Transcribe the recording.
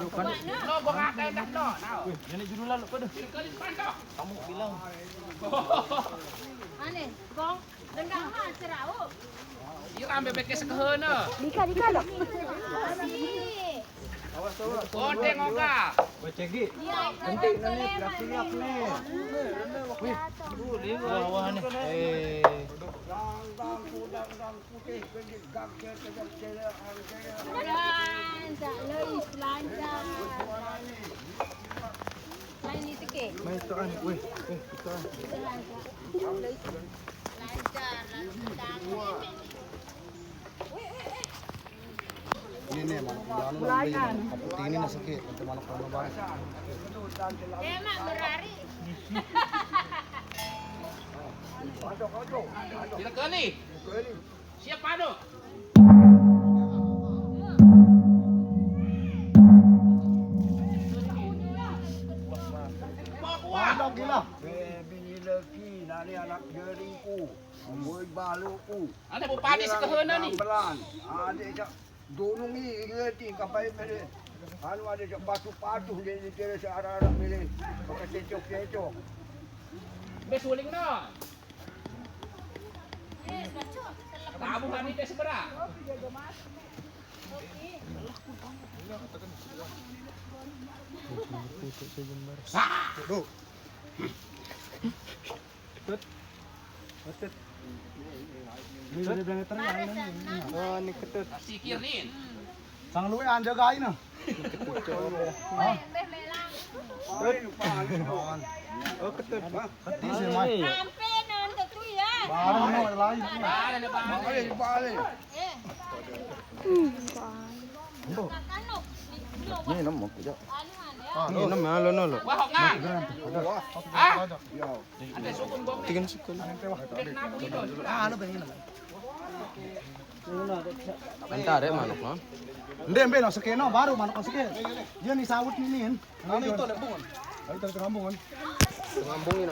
No, gua ngatain dah no. Wih, jadi judul lalu pada. Kamu bilang. Aneh, gong, gendang mah cerau. Ieu ambe beke sakeheuna. Dika loh. Godeng oga. Bacegi. Nanti siap nih. Wih, di bawah nih. Lain itu ke? Main itu kan, wih, itu kan. Ini manuk kan. Ini nasi ke, untuk manuk kamu bang. Mak berari. Tidak kali. Siap padu. Ada gila. Bini lelaki, nani anak jeringku, boy baluku. Ada bu padi sakeheuna nih. Pelan, ada jak dunungi ngerti kapai mele. Anu ada jak batu-batu di kira searah-arah mele. Pakai cecok-cecok. Besuling no. Kamu kan itu seberang. Tuh. Ketut. Ini udah bilang terang. Oh, ini ketut. Sikir nih. Sang luwe anda gain nah. Hah? Oh, ketut. Ketut sih, Mas. Sampai nanti tuh ya. Barang no lain. Balik. Ini nama aku jak. Ini nama lo. Wah, nggak. Ah, Ya. ada sukun gong nih. Tiga sekali. Kenapa gitu? Ano ba yun? Anta deh manuk no. Hindi, no, sakeno baru manuk ang sakit. Yan isawot ni Nin. Ano ito, labungan. Ay, ito ngambungan. Ngambungin